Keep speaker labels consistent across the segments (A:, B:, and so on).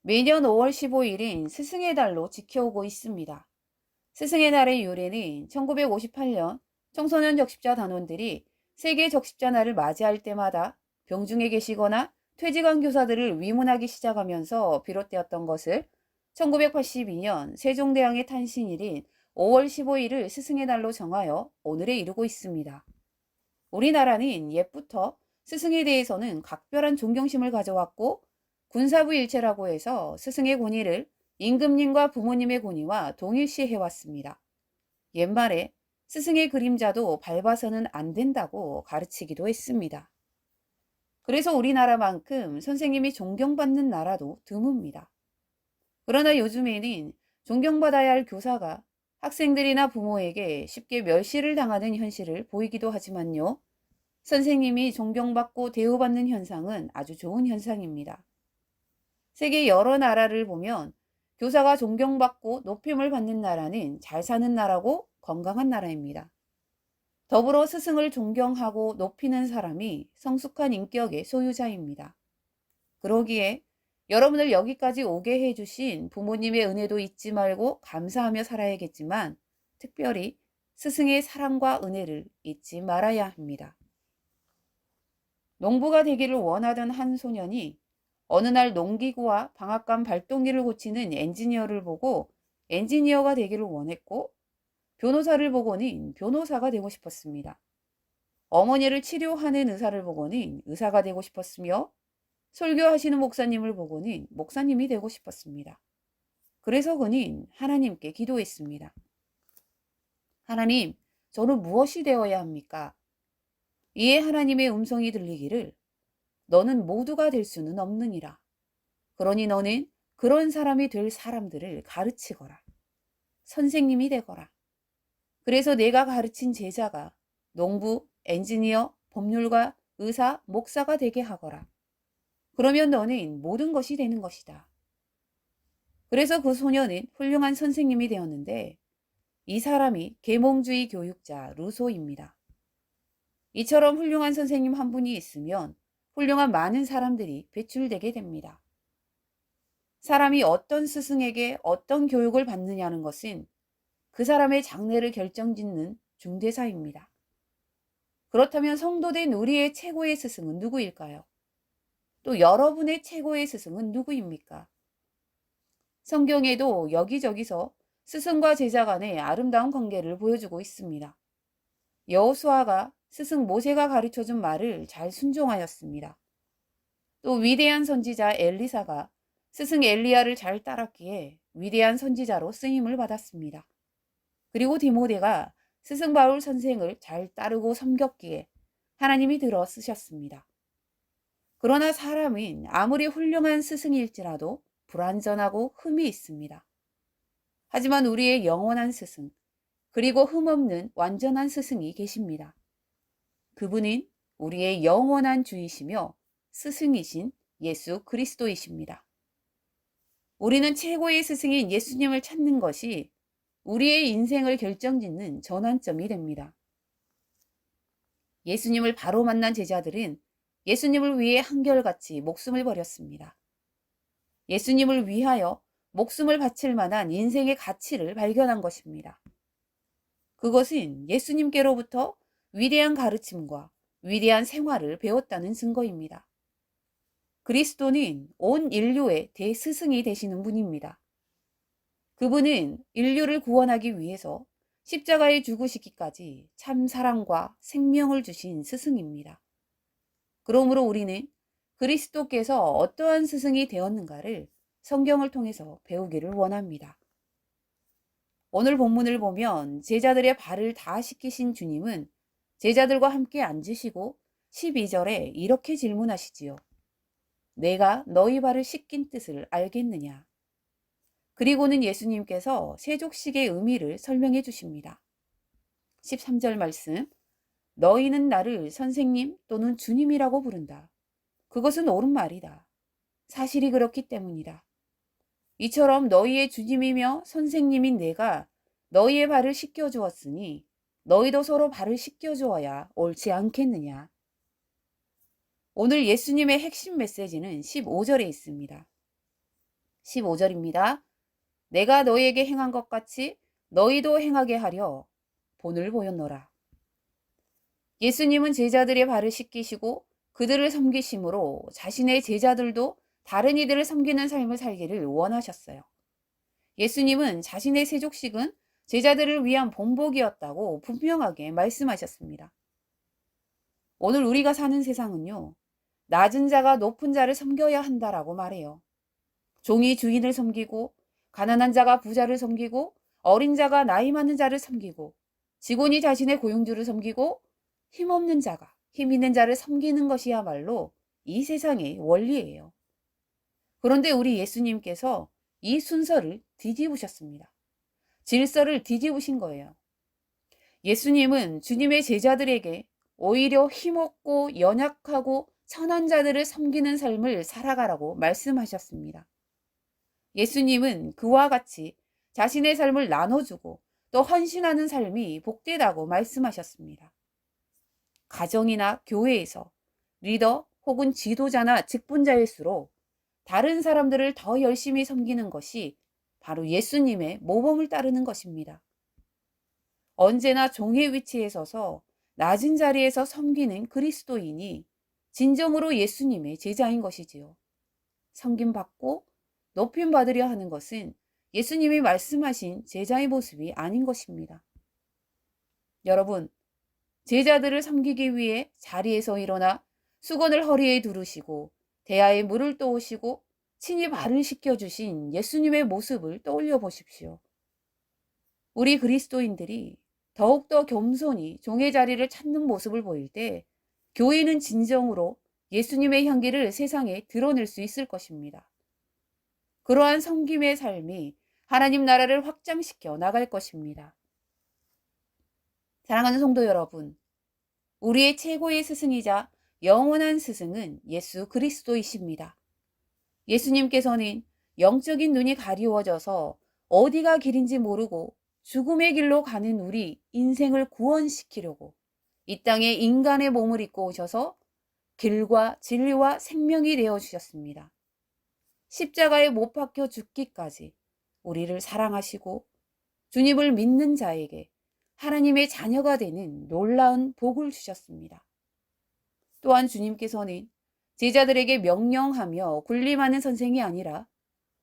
A: 매년 5월 15일인 스승의 달로 지켜오고 있습니다. 스승의 날의 유래는 1958년 청소년 적십자 단원들이 세계 적십자 날을 맞이할 때마다 병중에 계시거나 퇴직한 교사들을 위문하기 시작하면서 비롯되었던 것을 1982년 세종대왕의 탄신일인 5월 15일을 스승의 날로 정하여 오늘에 이르고 있습니다. 우리나라는 옛부터 스승에 대해서는 각별한 존경심을 가져왔고 군사부 일체라고 해서 스승의 권위를 임금님과 부모님의 권위와 동일시 해왔습니다. 옛말에 스승의 그림자도 밟아서는 안 된다고 가르치기도 했습니다. 그래서 우리나라만큼 선생님이 존경받는 나라도 드뭅니다. 그러나 요즘에는 존경받아야 할 교사가 학생들이나 부모에게 쉽게 멸시를 당하는 현실을 보이기도 하지만요. 선생님이 존경받고 대우받는 현상은 아주 좋은 현상입니다. 세계 여러 나라를 보면 교사가 존경받고 높임을 받는 나라는 잘 사는 나라고 건강한 나라입니다. 더불어 스승을 존경하고 높이는 사람이 성숙한 인격의 소유자입니다. 그러기에 여러분을 여기까지 오게 해주신 부모님의 은혜도 잊지 말고 감사하며 살아야겠지만 특별히 스승의 사랑과 은혜를 잊지 말아야 합니다. 농부가 되기를 원하던 한 소년이 어느 날 농기구와 방앗간 발동기를 고치는 엔지니어를 보고 엔지니어가 되기를 원했고 변호사를 보고는 변호사가 되고 싶었습니다. 어머니를 치료하는 의사를 보고는 의사가 되고 싶었으며 설교하시는 목사님을 보고는 목사님이 되고 싶었습니다. 그래서 그는 하나님께 기도했습니다. 하나님, 저는 무엇이 되어야 합니까? 이에 하나님의 음성이 들리기를 너는 모두가 될 수는 없느니라. 그러니 너는 그런 사람이 될 사람들을 가르치거라. 선생님이 되거라. 그래서 내가 가르친 제자가 농부, 엔지니어, 법률가, 의사, 목사가 되게 하거라. 그러면 너는 모든 것이 되는 것이다. 그래서 그 소녀는 훌륭한 선생님이 되었는데 이 사람이 계몽주의 교육자 루소입니다. 이처럼 훌륭한 선생님 한 분이 있으면 훌륭한 많은 사람들이 배출되게 됩니다. 사람이 어떤 스승에게 어떤 교육을 받느냐는 것은 그 사람의 장래를 결정짓는 중대사입니다. 그렇다면 성도된 우리의 최고의 스승은 누구일까요? 또 여러분의 최고의 스승은 누구입니까? 성경에도 여기저기서 스승과 제자 간의 아름다운 관계를 보여주고 있습니다. 여호수아가 스승 모세가 가르쳐준 말을 잘 순종하였습니다. 또 위대한 선지자 엘리사가 스승 엘리야를 잘 따랐기에 위대한 선지자로 쓰임을 받았습니다. 그리고 디모데가 스승 바울 선생을 잘 따르고 섬겼기에 하나님이 들어 쓰셨습니다. 그러나 사람은 아무리 훌륭한 스승일지라도 불완전하고 흠이 있습니다. 하지만 우리의 영원한 스승, 그리고 흠없는 완전한 스승이 계십니다. 그분은 우리의 영원한 주이시며 스승이신 예수 그리스도이십니다. 우리는 최고의 스승인 예수님을 찾는 것이 우리의 인생을 결정짓는 전환점이 됩니다. 예수님을 바로 만난 제자들은 예수님을 위해 한결같이 목숨을 버렸습니다. 예수님을 위하여 목숨을 바칠 만한 인생의 가치를 발견한 것입니다. 그것은 예수님께로부터 위대한 가르침과 위대한 생활을 배웠다는 증거입니다. 그리스도는 온 인류의 대스승이 되시는 분입니다. 그분은 인류를 구원하기 위해서 십자가에 죽으시기까지 참 사랑과 생명을 주신 스승입니다. 그러므로 우리는 그리스도께서 어떠한 스승이 되었는가를 성경을 통해서 배우기를 원합니다. 오늘 본문을 보면 제자들의 발을 다 씻기신 주님은 제자들과 함께 앉으시고 12절에 이렇게 질문하시지요. 내가 너희 발을 씻긴 뜻을 알겠느냐? 그리고는 예수님께서 세족식의 의미를 설명해 주십니다. 13절 말씀, 너희는 나를 선생님 또는 주님이라고 부른다. 그것은 옳은 말이다. 사실이 그렇기 때문이다. 이처럼 너희의 주님이며 선생님인 내가 너희의 발을 씻겨주었으니 너희도 서로 발을 씻겨주어야 옳지 않겠느냐. 오늘 예수님의 핵심 메시지는 15절에 있습니다. 15절입니다. 내가 너희에게 행한 것 같이 너희도 행하게 하려 본을 보였노라. 예수님은 제자들의 발을 씻기시고 그들을 섬기심으로 자신의 제자들도 다른 이들을 섬기는 삶을 살기를 원하셨어요. 예수님은 자신의 세족식은 제자들을 위한 본복이었다고 분명하게 말씀하셨습니다. 오늘 우리가 사는 세상은요, 낮은 자가 높은 자를 섬겨야 한다라고 말해요. 종이 주인을 섬기고, 가난한 자가 부자를 섬기고, 어린 자가 나이 많은 자를 섬기고, 직원이 자신의 고용주를 섬기고, 힘없는 자가 힘 있는 자를 섬기는 것이야말로 이 세상의 원리예요. 그런데 우리 예수님께서 이 순서를 뒤집으셨습니다. 질서를 뒤집으신 거예요. 예수님은 주님의 제자들에게 오히려 힘없고 연약하고 천한 자들을 섬기는 삶을 살아가라고 말씀하셨습니다. 예수님은 그와 같이 자신의 삶을 나눠주고 또 헌신하는 삶이 복되다고 말씀하셨습니다. 가정이나 교회에서 리더 혹은 지도자나 직분자일수록 다른 사람들을 더 열심히 섬기는 것이 바로 예수님의 모범을 따르는 것입니다. 언제나 종의 위치에 서서 낮은 자리에서 섬기는 그리스도인이 진정으로 예수님의 제자인 것이지요. 섬김받고 높임 받으려 하는 것은 예수님이 말씀하신 제자의 모습이 아닌 것입니다. 여러분, 제자들을 섬기기 위해 자리에서 일어나 수건을 허리에 두르시고 대야에 물을 떠오시고 친히 발을 씻겨주신 예수님의 모습을 떠올려 보십시오. 우리 그리스도인들이 더욱더 겸손히 종의 자리를 찾는 모습을 보일 때 교회는 진정으로 예수님의 향기를 세상에 드러낼 수 있을 것입니다. 그러한 섬김의 삶이 하나님 나라를 확장시켜 나갈 것입니다. 사랑하는 성도 여러분, 우리의 최고의 스승이자 영원한 스승은 예수 그리스도이십니다. 예수님께서는 영적인 눈이 가리워져서 어디가 길인지 모르고 죽음의 길로 가는 우리 인생을 구원시키려고 이 땅에 인간의 몸을 입고 오셔서 길과 진리와 생명이 되어 주셨습니다. 십자가에 못 박혀 죽기까지 우리를 사랑하시고 주님을 믿는 자에게 하나님의 자녀가 되는 놀라운 복을 주셨습니다. 또한 주님께서는 제자들에게 명령하며 군림하는 선생이 아니라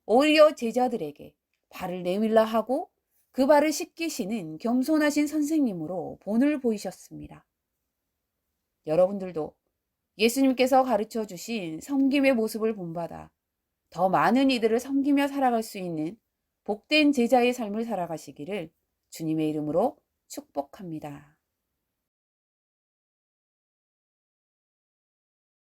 A: 오히려 제자들에게 발을 내밀라 하고 그 발을 씻기시는 겸손하신 선생님으로 본을 보이셨습니다. 여러분들도 예수님께서 가르쳐 주신 섬김의 모습을 본받아 더 많은 이들을 섬기며 살아갈 수 있는 복된 제자의 삶을 살아가시기를 주님의 이름으로 축복합니다.